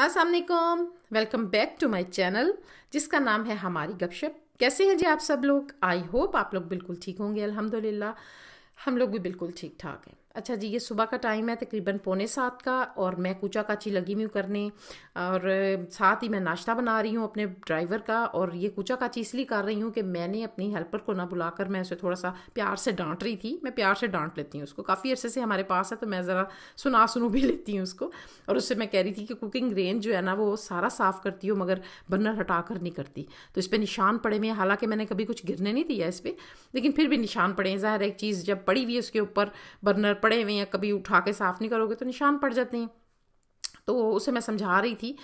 अस्सलाम वालेकुम, welcome back to my channel जिसका नाम है हमारी गपशप। कैसे हैं जी आप सब लोग? आई होप आप लोग बिल्कुल ठीक होंगे। अल्हम्दुलिल्लाह हम लोग भी बिल्कुल ठीक ठाक हैं। अच्छा जी, ये सुबह का टाइम है, तकरीबन 6:45 का, और मैं कूचा काची लगी हुई हूँ करने, और साथ ही मैं नाश्ता बना रही हूँ अपने ड्राइवर का। और ये कूचा काची इसलिए कर रही हूँ कि मैंने अपनी हेल्पर को ना बुलाकर मैं उसे थोड़ा सा प्यार से डांट रही थी। मैं प्यार से डांट लेती हूँ उसको, काफ़ी अरसे से हमारे पास है तो मैं ज़रा सुनू भी लेती हूँ उसको। और उससे मैं कह रही थी कि कुकिंग रेंज जो है ना वो सारा साफ़ करती हूँ मगर बर्नर हटा कर नहीं करती, तो इस पर निशान पड़े हुए हैं। हालांकि मैंने कभी कुछ गिरने नहीं दिया इस पर, लेकिन फिर भी निशान पड़े हैं। ज़ाहिर एक चीज़ जब पड़ी हुई है उसके ऊपर बर्नर पड़े हुए हैं, कभी उठा के साफ़ नहीं करोगे तो निशान पड़ जाते हैं। तो उसे मैं समझा रही थी।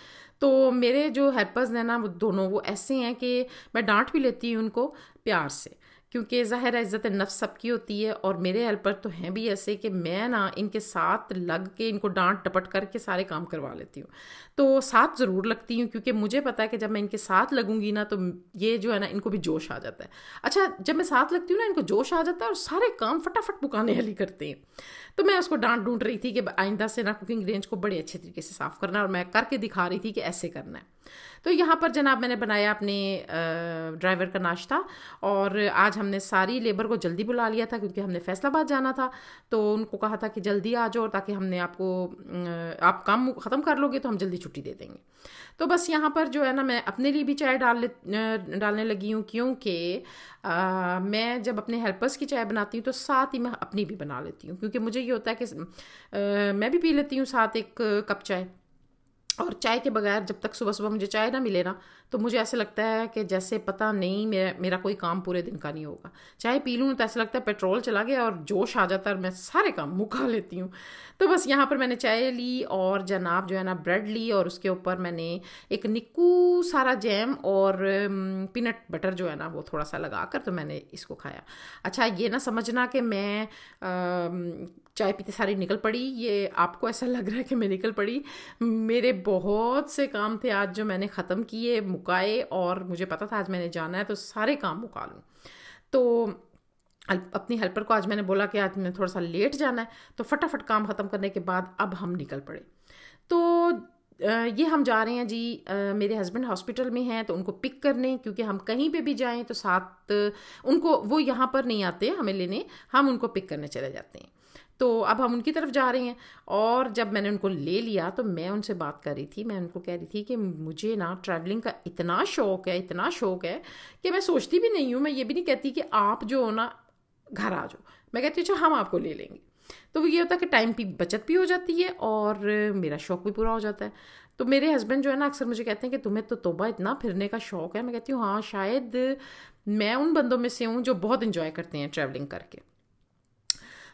तो मेरे जो हेल्पर्स हैं ना वो दोनों वो ऐसे हैं कि मैं डांट भी लेती हूँ उनको प्यार से, क्योंकि ज़ाहिर है इज़्ज़त नफ्स सबकी होती है। और मेरे हेल्पर तो हैं भी ऐसे कि मैं ना इनके साथ लग के इनको डांट डपट करके सारे काम करवा लेती हूँ। तो साथ ज़रूर लगती हूँ क्योंकि मुझे पता है कि जब मैं इनके साथ लगूंगी ना तो ये जो है ना इनको भी जोश आ जाता है। अच्छा, जब मैं साथ लगती हूँ ना इनको जोश आ जाता है और सारे काम फटाफट मुकाने वाली करते हैं। तो मैं उसको डांट ढूंढ रही थी कि आइंदा से ना कुकिंग रेंज को बड़े अच्छे तरीके से साफ़ करना है, और मैं करके दिखा रही थी कि ऐसे करना है। तो यहाँ पर जनाब मैंने बनाया अपने ड्राइवर का नाश्ता, और आज हमने सारी लेबर को जल्दी बुला लिया था क्योंकि हमने फैसलाबाद जाना था। तो उनको कहा था कि जल्दी आ जाओ ताकि हमने आपको आप काम ख़त्म कर लोगे तो हम जल्दी छुट्टी दे देंगे। तो बस यहाँ पर जो है ना मैं अपने लिए भी चाय डालने लगी हूँ, क्योंकि मैं जब अपने हेल्पर्स की चाय बनाती हूँ तो साथ ही मैं अपनी भी बना लेती हूँ, क्योंकि मुझे ये होता है कि मैं भी पी लेती हूँ साथ एक कप चाय। और चाय के बगैर जब तक सुबह सुबह मुझे चाय ना मिले ना तो मुझे ऐसे लगता है कि जैसे पता नहीं मेरा कोई काम पूरे दिन का नहीं होगा। चाय पी लूँ तो ऐसा लगता है पेट्रोल चला गया और जोश आ जाता है और मैं सारे काम मुका लेती हूँ। तो बस यहाँ पर मैंने चाय ली और जनाब जो है ना ब्रेड ली, और उसके ऊपर मैंने एक निक्कू सारा जैम और पीनट बटर जो है ना वो थोड़ा सा लगा कर तो मैंने इसको खाया। अच्छा, ये ना समझना कि मैं चाय पीते सारी निकल पड़ी, ये आपको ऐसा लग रहा है कि मैं निकल पड़ी। मेरे बहुत से काम थे आज जो मैंने ख़त्म किए मुकाए, और मुझे पता था आज मैंने जाना है तो सारे काम मुका लूँ। तो अपनी हेल्पर को आज मैंने बोला कि आज मैं थोड़ा सा लेट जाना है, तो फटाफट काम ख़त्म करने के बाद अब हम निकल पड़े। तो ये हम जा रहे हैं जी, मेरे हस्बैंड हॉस्पिटल में हैं तो उनको पिक करने, क्योंकि हम कहीं पे भी जाएं तो साथ उनको, वो यहाँ पर नहीं आते हमें लेने, हम उनको पिक करने चले जाते हैं। तो अब हम उनकी तरफ जा रहे हैं, और जब मैंने उनको ले लिया तो मैं उनसे बात कर रही थी। मैं उनको कह रही थी कि मुझे ना ट्रैवलिंग का इतना शौक़ है, इतना शौक़ है कि मैं सोचती भी नहीं हूँ, मैं ये भी नहीं कहती कि आप जो हो ना घर आ जाओ, मैं कहती हूँ अच्छा हम आपको ले लेंगे। तो ये होता है कि टाइम की बचत भी हो जाती है और मेरा शौक़ भी पूरा हो जाता है। तो मेरे हस्बैंड जो है ना अक्सर मुझे कहते हैं कि तुम्हें तो तौबा इतना फिरने का शौक़ है। मैं कहती हूँ हाँ, शायद मैं उन बंदों में से हूँ जो बहुत इंजॉय करते हैं ट्रैवलिंग करके।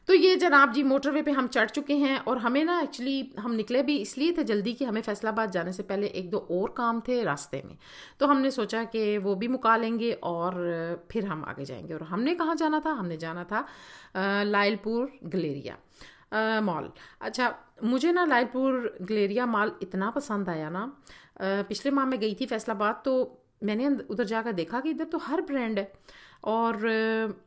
तो ये जनाब जी मोटरवे पे हम चढ़ चुके हैं, और हमें ना एक्चुअली हम निकले भी इसलिए थे जल्दी कि हमें फैसलाबाद जाने से पहले एक दो और काम थे रास्ते में, तो हमने सोचा कि वो भी मुका लेंगे और फिर हम आगे जाएंगे। और हमने कहाँ जाना था? हमने जाना था लायलपुर गलेरिया मॉल। अच्छा, मुझे ना लायलपुर गलेरिया मॉल इतना पसंद आया ना, पिछले माह मैं गई थी फैसलाबाद, तो मैंने उधर जाकर देखा कि इधर तो हर ब्रांड है, और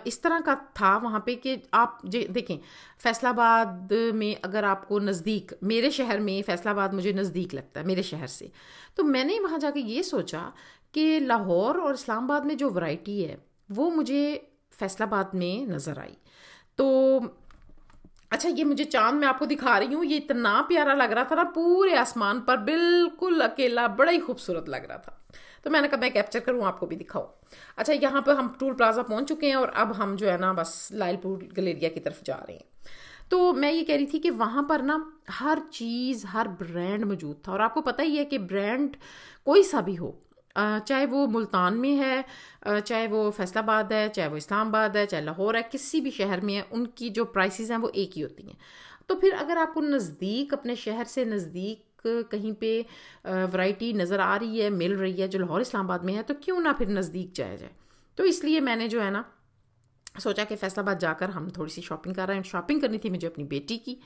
इस तरह का था वहाँ पे कि आप देखें फैसलाबाद में अगर आपको नज़दीक, मेरे शहर में फैसलाबाद मुझे नज़दीक लगता है मेरे शहर से, तो मैंने वहाँ जाके ये सोचा कि लाहौर और इस्लामाबाद में जो वैरायटी है वो मुझे फैसलाबाद में नज़र आई। तो अच्छा, ये मुझे चांद मैं आपको दिखा रही हूँ, ये इतना प्यारा लग रहा था ना, पूरे आसमान पर बिल्कुल अकेला, बड़ा ही खूबसूरत लग रहा था। तो मैंने कहा मैं कैप्चर करूँ आपको भी दिखाऊँ। अच्छा, यहाँ पर हम टूल प्लाजा पहुँच चुके हैं और अब हम जो है ना बस लायलपुर गलेरिया की तरफ जा रहे हैं। तो मैं ये कह रही थी कि वहाँ पर ना हर चीज़, हर ब्रांड मौजूद था, और आपको पता ही है कि ब्रांड कोई सा भी हो, चाहे वो मुल्तान में है, चाहे वो फैसलाबाद है, चाहे वो इस्लामाबाद है, चाहे लाहौर है, किसी भी शहर में है, उनकी जो प्राइसेस हैं वो एक ही होती हैं। तो फिर अगर आपको नज़दीक, अपने शहर से नज़दीक कहीं पे वैरायटी नज़र आ रही है, मिल रही है जो लाहौर इस्लामाबाद में है, तो क्यों ना फिर नज़दीक जाया जाए। तो इसलिए मैंने जो है ना सोचा कि फैसलाबाद जाकर हम थोड़ी सी शॉपिंग कर रहे हैं। शॉपिंग करनी थी मुझे अपनी बेटी की,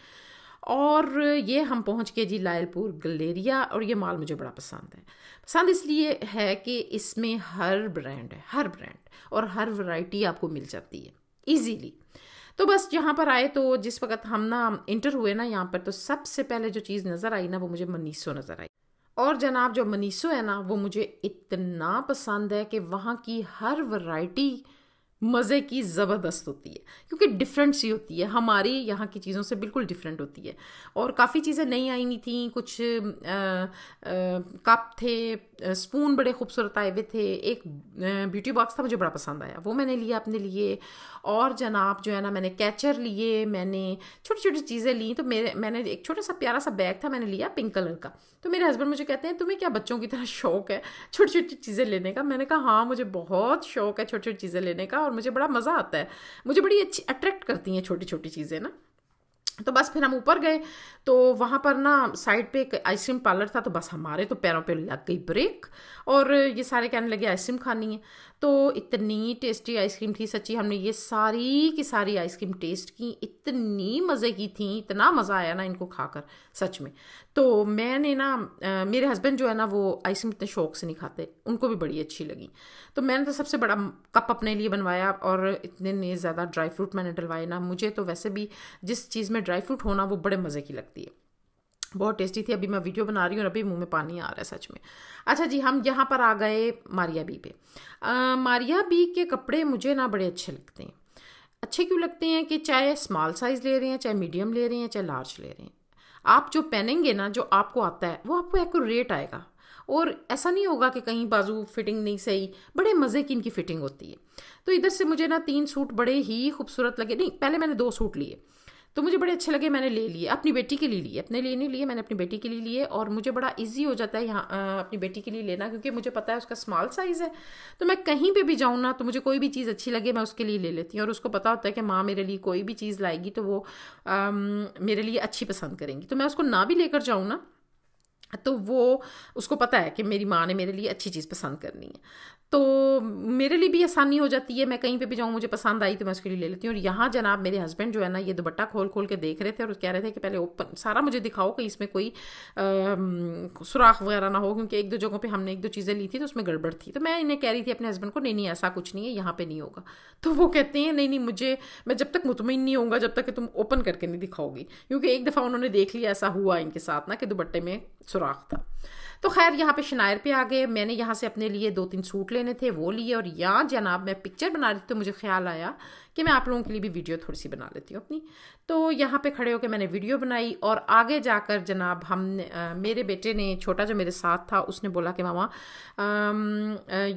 और ये हम पहुंच गए जी लायलपुर गलेरिया, और ये मॉल मुझे बड़ा पसंद है। पसंद इसलिए है कि इसमें हर ब्रांड है, हर ब्रांड और हर वैरायटी आपको मिल जाती है ईजीली। तो बस यहाँ पर आए तो जिस वक्त हम ना इंटर हुए ना यहाँ पर, तो सबसे पहले जो चीज़ नज़र आई ना वो मुझे मनीसो नज़र आई। और जनाब जो मनीसो है ना वो मुझे इतना पसंद है कि वहाँ की हर वैरायटी मज़े की ज़बरदस्त होती है, क्योंकि डिफरेंट सी होती है, हमारी यहाँ की चीज़ों से बिल्कुल डिफरेंट होती है। और काफ़ी चीज़ें नई आई नहीं थी, कुछ कप थे, स्पून बड़े खूबसूरत आए हुए थे, एक ब्यूटी बॉक्स था मुझे बड़ा पसंद आया, वो मैंने लिया अपने लिए। और जनाब जो है ना मैंने कैचर लिए, मैंने छोटी छोटी चीज़ें ली। तो मैंने एक छोटा सा प्यारा सा बैग था, मैंने लिया पिंक कलर का। तो मेरे हस्बैंड मुझे कहते हैं तुम्हें क्या बच्चों की तरह शौक है छोटी छोटी चीज़ें लेने का? मैंने कहा हाँ मुझे बहुत शौक है छोटी छोटी चीज़ें लेने का, और मुझे बड़ा मज़ा आता है, मुझे बड़ी अच्छी अट्रैक्ट करती हैं छोटी छोटी चीज़ें ना। तो बस फिर हम ऊपर गए तो वहाँ पर ना साइड पे एक आइसक्रीम पार्लर था, तो बस हमारे तो पैरों पे लग गई ब्रेक, और ये सारे कहने लगे आइसक्रीम खानी है। तो इतनी टेस्टी आइसक्रीम थी सच्ची, हमने ये सारी की सारी आइसक्रीम टेस्ट की, इतनी मज़े की थी, इतना मज़ा आया ना इनको खाकर सच में। तो मैंने ना मेरे हस्बैंड जो है ना वो आइसक्रीम इतने शौक से नहीं खाते, उनको भी बड़ी अच्छी लगी। तो मैंने तो सबसे बड़ा कप अपने लिए बनवाया, और इतने ज़्यादा ड्राई फ्रूट मैंने डलवाए ना, मुझे तो वैसे भी जिस चीज़ में ड्राई फ्रूट होना वो बड़े मज़े की लगती है, बहुत टेस्टी थी। अभी मैं वीडियो बना रही हूँ और अभी मुंह में पानी आ रहा है सच में। अच्छा जी, हम यहाँ पर आ गए मारिया बी पे। मारिया बी के कपड़े मुझे ना बड़े अच्छे लगते हैं। अच्छे क्यों लगते हैं कि चाहे स्मॉल साइज़ ले रहे हैं, चाहे मीडियम ले रहे हैं, चाहे लार्ज ले रहे हैं, आप जो पहनेंगे ना, जो आपको आता है वो आपको एक्यूरेट आएगा, और ऐसा नहीं होगा कि कहीं बाजू फिटिंग नहीं सही, बड़े मज़े की इनकी फिटिंग होती है। तो इधर से मुझे ना 3 सूट बड़े ही खूबसूरत लगे, नहीं पहले मैंने 2 सूट लिए तो मुझे बड़े अच्छे लगे, मैंने ले लिए, अपनी बेटी के लिए लिए, अपने लिए नहीं लिए, मैंने अपनी बेटी के लिए लिए। और मुझे बड़ा इजी हो जाता है यहाँ अपनी बेटी के लिए लेना, क्योंकि मुझे पता है उसका स्मॉल साइज़ है। तो मैं कहीं पे भी जाऊँ ना, तो मुझे कोई भी चीज़ अच्छी लगे मैं उसके लिए ले लेती हूँ, और उसको पता होता है कि माँ मेरे लिए कोई भी चीज़ लाएगी तो वो मेरे लिए अच्छी पसंद करेंगी। तो मैं उसको ना भी लेकर जाऊँ ना, तो वो उसको पता है कि मेरी माँ ने मेरे लिए अच्छी चीज़ पसंद करनी है, तो मेरे लिए भी आसानी हो जाती है। मैं कहीं पे भी जाऊँ, मुझे पसंद आई तो मैं उसके लिए ले लेती हूँ। और यहाँ जनाब मेरे हस्बैंड जो है ना ये दुपट्टा खोल खोल के देख रहे थे, और कह रहे थे कि पहले ओपन सारा मुझे दिखाओ कि इसमें कोई सुराख वगैरह ना हो, क्योंकि 1-2 जगहों पे हमने 1-2 चीज़ें ली थी तो उसमें गड़बड़ थी। तो मैं इन्हें कह रही थी अपने हस्बैंड को, नहीं नहीं ऐसा कुछ नहीं है, यहाँ पे नहीं होगा। तो वो कहते हैं नहीं नहीं, मैं जब तक मुतमईन नहीं होऊंगा जब तक कि तुम ओपन करके नहीं दिखाओगी, क्योंकि एक दफ़ा उन्होंने देख लिया, ऐसा हुआ इनके साथ ना कि दुपट्टे में सुराख था। तो खैर यहाँ पे शनायर पे आ गए, मैंने यहाँ से अपने लिए 2-3 सूट लेने थे वो लिए। और यहाँ जनाब मैं पिक्चर बना रही थी तो मुझे ख्याल आया कि मैं आप लोगों के लिए भी वीडियो थोड़ी सी बना लेती हूँ अपनी। तो यहाँ पे खड़े होकर मैंने वीडियो बनाई, और आगे जाकर जनाब मेरे बेटे ने, छोटा जो मेरे साथ था, उसने बोला कि मामा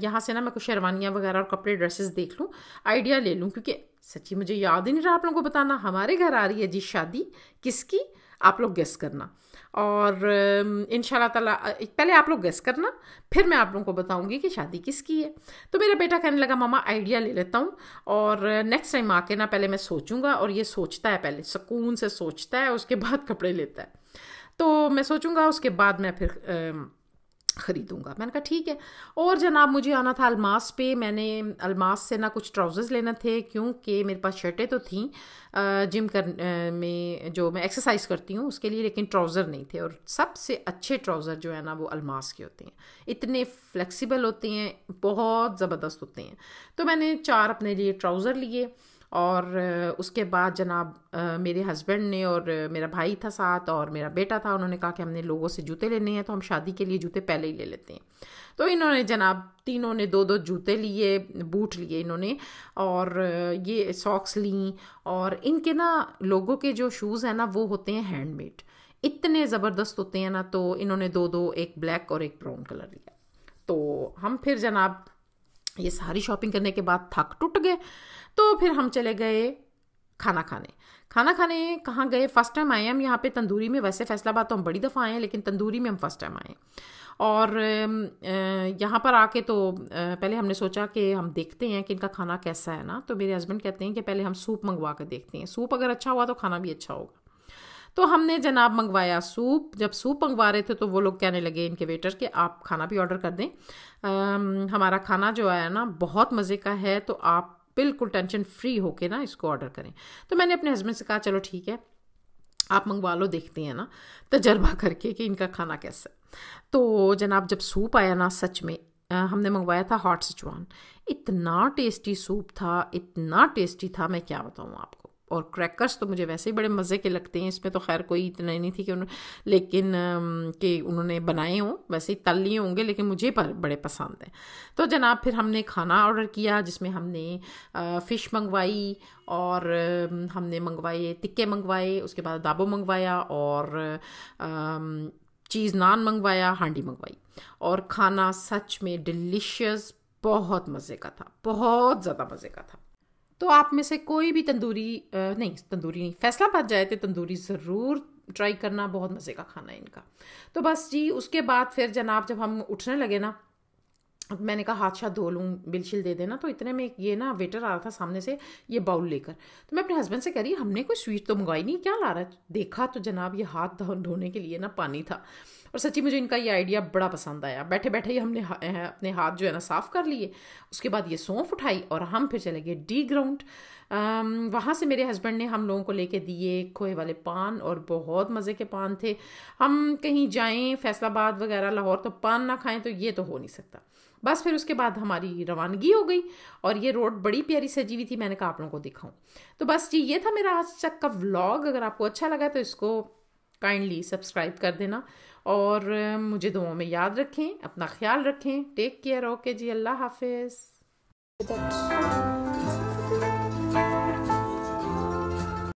यहाँ से ना मैं कुछ शेरवानियाँ वगैरह और कपड़े ड्रेसेस देख लूँ, आइडिया ले लूँ, क्योंकि सच्ची मुझे याद ही नहीं रहा आप लोगों को बताना। हमारे घर आ रही है जी शादी, किसकी आप लोग गेस करना, और इंशाल्लाह ताला पहले आप लोग गेस करना, फिर मैं आप लोगों को बताऊंगी कि शादी किसकी है। तो मेरा बेटा कहने लगा मामा आइडिया ले लेता हूँ, और नेक्स्ट टाइम आके ना पहले मैं सोचूंगा, और ये सोचता है, पहले सुकून से सोचता है, उसके बाद कपड़े लेता है। तो मैं सोचूंगा, उसके बाद मैं फिर ख़रीदूँगा। मैंने कहा ठीक है। और जनाब मुझे आना था अलमास पे, मैंने अलमास से ना कुछ ट्राउज़र्स लेना थे, क्योंकि मेरे पास शर्टें तो थी जिम में जो मैं एक्सरसाइज करती हूँ उसके लिए, लेकिन ट्राउज़र नहीं थे। और सबसे अच्छे ट्राउज़र जो है ना वो अलमास के होते हैं, इतने फ्लेक्सिबल होते हैं, बहुत ज़बरदस्त होते हैं। तो मैंने 4 अपने लिए ट्राउज़र लिए, और उसके बाद जनाब मेरे हस्बैंड ने, और मेरा भाई था साथ, और मेरा बेटा था, उन्होंने कहा कि हमने लोगों से जूते लेने हैं, तो हम शादी के लिए जूते पहले ही ले लेते हैं। तो इन्होंने जनाब तीनों ने 2-2 जूते लिए, बूट लिए इन्होंने, और ये सॉक्स ली। और इनके ना लोगों के जो शूज़ हैं ना वो होते हैं हैंडमेड, इतने ज़बरदस्त होते हैं ना। तो इन्होंने 2-2, एक ब्लैक और एक ब्राउन कलर लिया। तो हम फिर जनाब ये सारी शॉपिंग करने के बाद थक टूट गए, तो फिर हम चले गए खाना खाने कहाँ गए, फ़र्स्ट टाइम आए हम यहाँ पे तंदूरी में। वैसे फैसलाबाद तो हम बड़ी दफ़ा आए हैं, लेकिन तंदूरी में हम फ़र्स्ट टाइम आए। और यहाँ पर आके तो पहले हमने सोचा कि हम देखते हैं कि इनका खाना कैसा है ना। तो मेरे हस्बैंड कहते हैं कि पहले हम सूप मंगवा कर देखते हैं, सूप अगर अच्छा हुआ तो खाना भी अच्छा होगा। तो हमने जनाब मंगवाया सूप। जब सूप मंगवा रहे थे तो वो लोग कहने लगे, इनके वेटर, कि आप खाना भी ऑर्डर कर दें, हमारा खाना जो है ना बहुत मज़े का है, तो आप बिल्कुल टेंशन फ्री होके ना इसको ऑर्डर करें। तो मैंने अपने हस्बैंड से कहा चलो ठीक है आप मंगवा लो, देखते हैं ना तजर्बा करके कि इनका खाना कैसा है। तो जनाब जब सूप आया ना, सच में हमने मंगवाया था हॉट सिचुआन, इतना टेस्टी सूप था, इतना टेस्टी था, मैं क्या बताऊँ आपको, और क्रैकर्स तो मुझे वैसे ही बड़े मज़े के लगते हैं। इसमें तो खैर कोई इतना नहीं थी कि लेकिन कि उन्होंने बनाए हों, वैसे ही तल लिए होंगे, लेकिन मुझे बड़े पसंद हैं। तो जनाब फिर हमने खाना ऑर्डर किया, जिसमें हमने फ़िश मंगवाई और हमने मंगवाए टिक्के मंगवाए, उसके बाद दाबो मंगवाया और चीज़ नान मंगवाया, हांडी मंगवाई। और खाना सच में डिलीशियस, बहुत मज़े का था, बहुत ज़्यादा मज़े का था। तो आप में से कोई भी तंदूरी नहीं, फैसलाबाद जाए तो तंदूरी ज़रूर ट्राई करना, बहुत मज़े का खाना है इनका। तो बस जी उसके बाद फिर जनाब जब हम उठने लगे ना, मैंने कहा हाथ धो लूँ, बिल शिल दे देना। तो इतने में ये ना वेटर आ रहा था सामने से ये बाउल लेकर। तो मैं अपने हस्बैंड से कह रही हमने कोई स्वीट तो मंगवाई नहीं, क्या ला रहा है। देखा तो जनाब ये हाथ धोने के लिए ना पानी था। और सच्ची मुझे इनका ये आइडिया बड़ा पसंद आया। बैठे बैठे ही हमने अपने हाथ जो है ना साफ़ कर लिए। उसके बाद ये सौंफ उठाई और हम फिर चले गए डी ग्राउंड। वहाँ से मेरे हस्बैंड ने हम लोगों को लेके दिए खोए वाले पान, और बहुत मज़े के पान थे। हम कहीं जाएं फैसलाबाद वगैरह लाहौर तो पान ना खाएं तो ये तो हो नहीं सकता। बस फिर उसके बाद हमारी रवानगी हो गई और ये रोड बड़ी प्यारी सजी हुई थी। मैंने कहा आप लोगों को दिखाऊं। तो बस जी ये था मेरा आज तक का व्लॉग। अगर आपको अच्छा लगा तो इसको काइंडली सब्सक्राइब कर देना और मुझे दुआओं में याद रखें, अपना ख्याल रखें। Take care. ओके जी, अल्लाह हाफिज़।